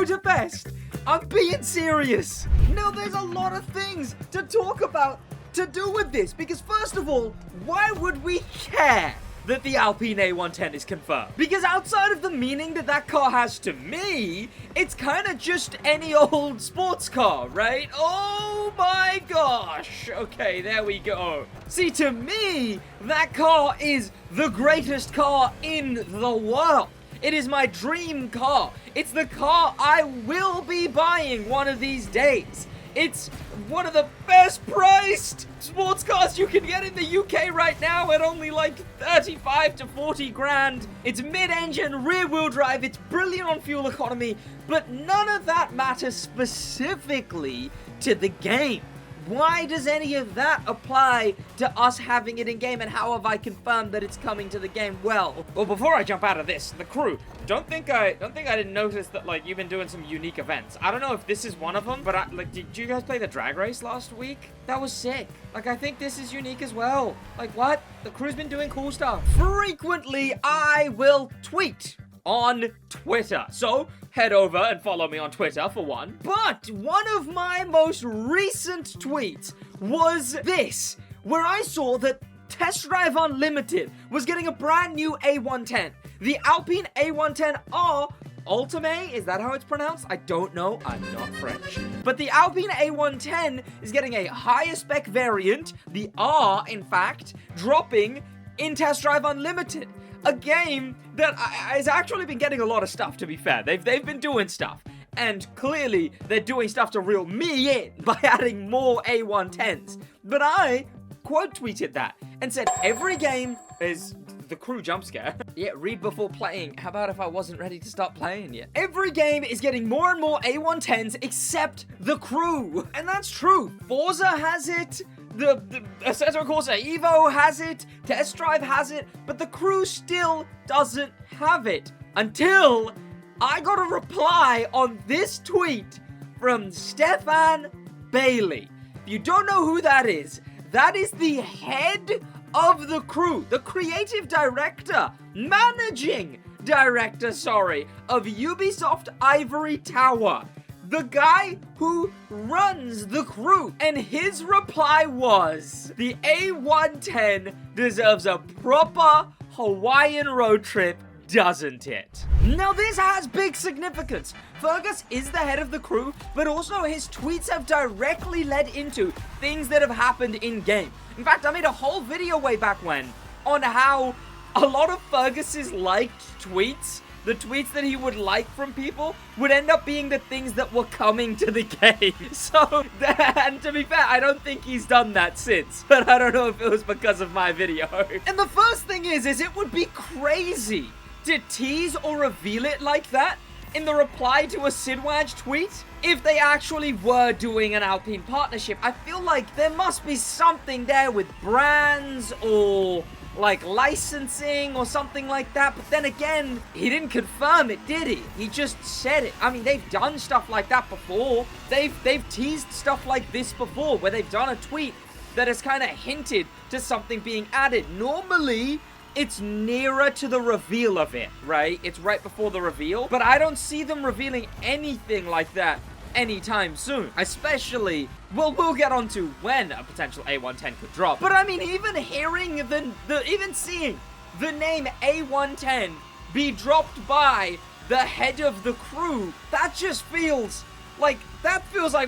Motorfest. I'm being serious. Now, there's a lot of things to talk about to do with this, because first of all, why would we care that the Alpine A110 is confirmed? Because outside of the meaning that that car has to me, it's kind of just any old sports car, right? Oh my gosh. Okay, there we go. See, to me, that car is the greatest car in the world. It is my dream car. It's the car I will be buying one of these days. It's one of the best priced sports cars you can get in the UK right now at only like 35 to 40 grand. It's mid-engine, rear-wheel drive, it's brilliant on fuel economy, but none of that matters specifically to the game. Why does any of that apply to us having it in game, and how have I confirmed that it's coming to the game? Well, before I jump out of this, the crew, don't think I didn't notice that, like, you've been doing some unique events. I don't know if this is one of them, but did you guys play the drag race last week? That was sick. Like, I think this is unique as well. Like, what? The crew's been doing cool stuff. Frequently, I will tweet on Twitter. So, head over and follow me on Twitter for one. But one of my most recent tweets was this, where I saw that Test Drive Unlimited was getting a brand new A110. The Alpine A110R Ultimate, is that how it's pronounced? I don't know, I'm not French. But the Alpine A110 is getting a higher spec variant, the R, in fact, dropping in Test Drive Unlimited. A game that has actually been getting a lot of stuff, to be fair. They've been doing stuff. And clearly, they're doing stuff to reel me in by adding more A110s. But I quote tweeted that and said, every game is the crew jump scare. Yeah, read before playing. How about if I wasn't ready to start playing yet? Every game is getting more and more A110s except the crew. And that's true. Forza has it. The Assetto Corsa Evo has it, Test Drive has it, but the crew still doesn't have it. Until I got a reply on this tweet from Stefan Bailey. If you don't know who that is the head of the crew, the creative director, managing director, sorry, of Ubisoft Ivory Tower. The guy who runs the crew. And his reply was, the A110 deserves a proper Hawaiian road trip, doesn't it? Now this has big significance. Fergus is the head of the crew, but also his tweets have directly led into things that have happened in game. In fact, I made a whole video way back when on how a lot of Fergus's liked tweets, the tweets that he would like from people, would end up being the things that were coming to the game. So, and to be fair, I don't think he's done that since. But I don't know if it was because of my video. And the first thing is it would be crazy to tease or reveal it like that in the reply to a Sidwaj tweet. If they actually were doing an Alpine partnership, I feel like there must be something there with brands or like licensing or something like that. But then again, he didn't confirm it, did he? He just said it. I mean, they've done stuff like that before. They've teased stuff like this before, where they've done a tweet that has kind of hinted to something being added. Normally, it's nearer to the reveal of it, right? It's right before the reveal. But I don't see them revealing anything like that anytime soon. Especially, well, we'll get onto when a potential A110 could drop. But I mean, even hearing even seeing the name A110 be dropped by the head of the crew, that just feels like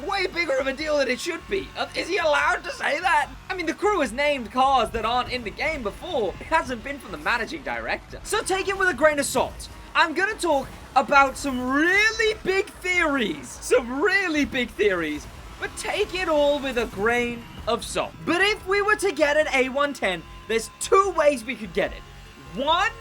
way bigger of a deal than it should be. Is he allowed to say that? I mean, the crew has named cars that aren't in the game before. It hasn't been from the managing director. So take it with a grain of salt. I'm gonna talk about some really big theories. But take it all with a grain of salt. But if we were to get an A110, there's two ways we could get it. One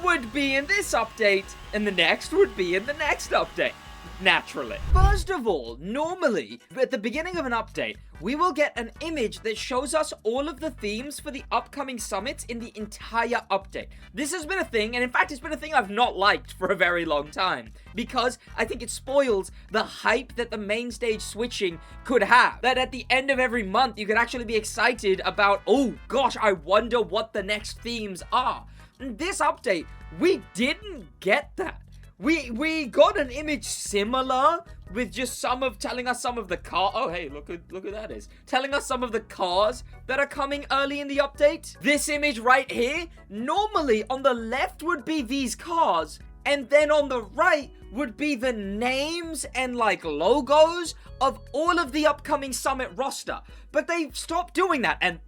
would be in this update, and the next would be in the next update. Naturally. First of all, normally, at the beginning of an update, we will get an image that shows us all of the themes for the upcoming summits in the entire update. This has been a thing, and in fact, it's been a thing I've not liked for a very long time, because I think it spoils the hype that the main stage switching could have. That at the end of every month, you could actually be excited about, oh gosh, I wonder what the next themes are. In this update, we didn't get that. We got an image similar with just telling us some of the car. Oh, hey, look at that is. Telling us some of the cars that are coming early in the update. This image right here, normally on the left would be these cars, and then on the right would be the names and like logos of all of the upcoming Summit roster. But they've stopped doing that, and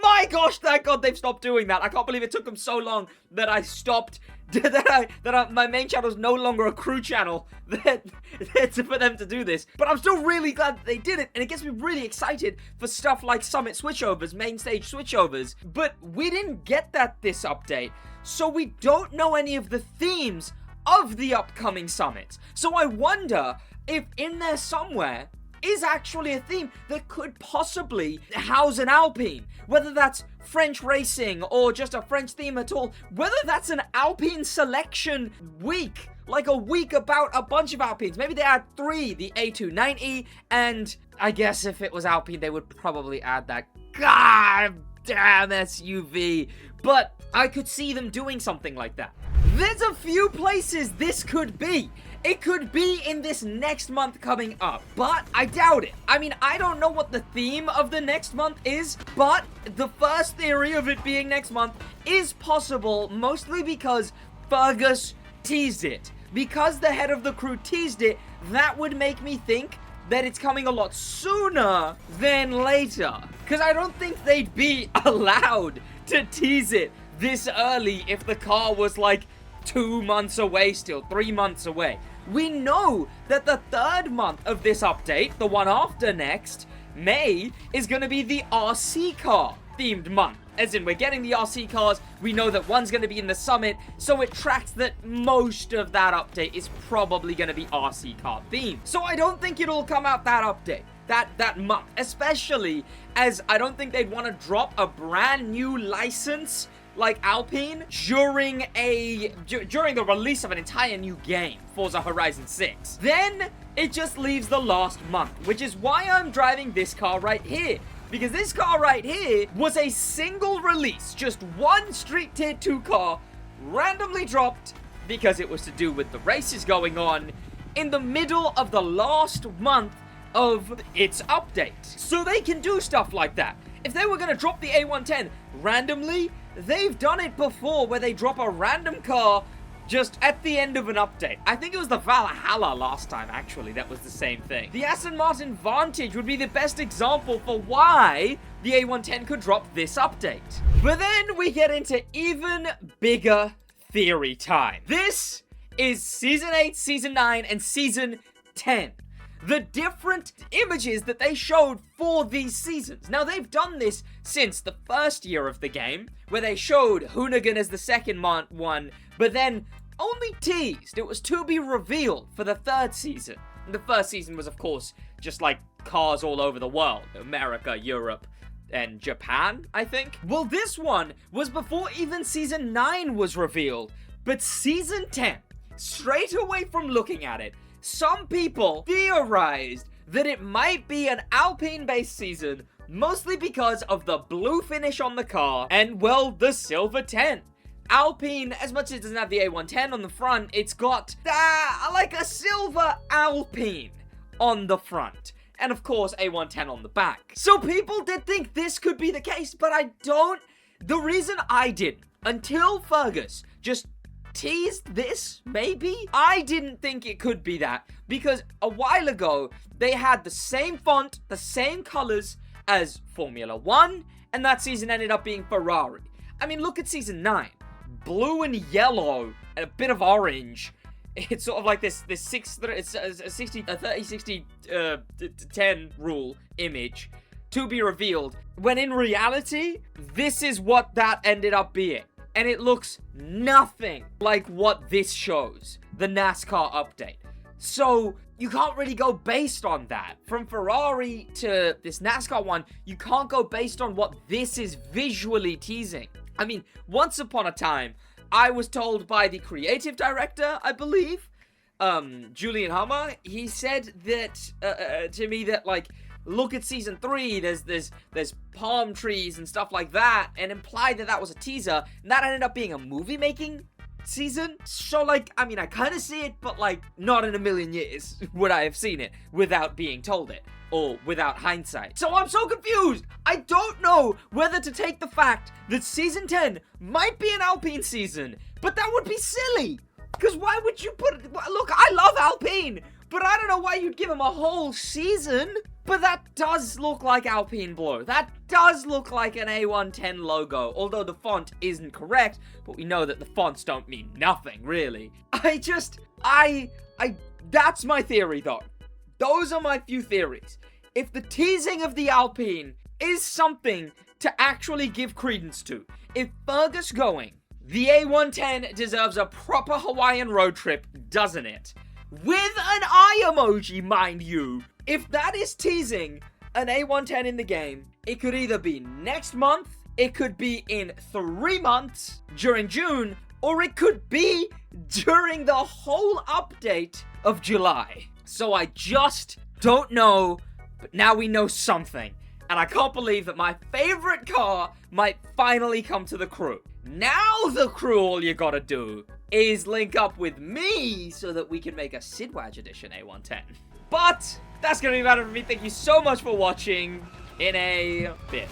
my gosh, thank God they've stopped doing that. I can't believe it took them so long that I stopped, my main channel is no longer a crew channel for them to do this. But I'm still really glad that they did it, and it gets me really excited for stuff like Summit switchovers, main stage switchovers. But we didn't get that this update, so we don't know any of the themes of the upcoming summits. So I wonder if in there somewhere is actually a theme that could possibly house an Alpine. Whether that's French racing or just a French theme at all. Whether that's an Alpine selection week. Like a week about a bunch of Alpines. Maybe they add 3, the A290, and I guess if it was Alpine, they would probably add that god damn SUV. But I could see them doing something like that. There's a few places this could be. It could be in this next month coming up, but I doubt it. I mean, I don't know what the theme of the next month is, but the first theory of it being next month is possible, mostly because Fergus teased it. Because the head of the crew teased it, that would make me think that it's coming a lot sooner than later. Because I don't think they'd be allowed to tease it this early if the car was like 2 months away still, 3 months away. We know that the 3rd month of this update, the one after next, May, is going to be the RC car themed month. As in, we're getting the RC cars, we know that one's going to be in the Summit, so it tracks that most of that update is probably going to be RC car themed. So I don't think it'll come out that update, that month, especially as I don't think they'd want to drop a brand new license like Alpine during the release of an entire new game, Forza Horizon 6. Then it just leaves the last month, which is why I'm driving this car right here. Because this car right here was a single release, just one Street Tier 2 car, randomly dropped because it was to do with the races going on in the middle of the last month of its update. So they can do stuff like that. If they were going to drop the A110 randomly, they've done it before where they drop a random car just at the end of an update. I think it was the Valhalla last time, actually, that was the same thing. The Aston Martin Vantage would be the best example for why the A110 could drop this update. But then we get into even bigger theory time. This is Season 8, Season 9, and Season 10. The different images that they showed for these seasons. Now, they've done this since the first year of the game, where they showed Hoonigan as the second one, but then only teased. It was to be revealed for the 3rd season. And the first season was, of course, just like cars all over the world. America, Europe, and Japan, I think. Well, this one was before even Season 9 was revealed. But Season 10, straight away from looking at it, some people theorized that it might be an Alpine-based season, mostly because of the blue finish on the car and, well, the silver 10. Alpine, as much as it doesn't have the A110 on the front, it's got like a silver Alpine on the front. And of course, A110 on the back. So people did think this could be the case, but the reason I didn't, until Fergus just teased this, maybe? I didn't think it could be that, because a while ago, they had the same font, the same colors as Formula 1, and that season ended up being Ferrari. I mean, look at Season 9. Blue and yellow, and a bit of orange. It's sort of like this 30-60-10 rule image to be revealed, when in reality, this is what that ended up being. And it looks nothing like what this shows, the NASCAR update. So you can't really go based on that. From Ferrari to this NASCAR one, you can't go based on what this is visually teasing. I mean, once upon a time, I was told by the creative director, I believe, Julian Hummer, he said that, to me that, like, look at Season 3, there's palm trees and stuff like that, and implied that that was a teaser, and that ended up being a movie-making season. So, like, I mean, I kind of see it, but, like, not in a million years would I have seen it without being told it. Or without hindsight. So I'm so confused! I don't know whether to take the fact that Season 10 might be an Alpine season, but that would be silly! Because why would you put... Look, I love Alpine, but I don't know why you'd give him a whole season. But that does look like Alpine Blue. That does look like an A110 logo, although the font isn't correct, but we know that the fonts don't mean nothing, really. That's my theory, though. Those are my few theories. If the teasing of the Alpine is something to actually give credence to, if Fergus going, the A110 deserves a proper Hawaiian road trip, doesn't it? With an eye emoji, mind you. If that is teasing an A110 in the game, it could either be next month, it could be in 3 months during June, or it could be during the whole update of July. So I just don't know, but now we know something. And I can't believe that my favorite car might finally come to the crew. Now the crew, all you gotta do is link up with me so that we can make a Sidwaj edition A110. But that's gonna be about it for me. Thank you so much for watching. In a bit.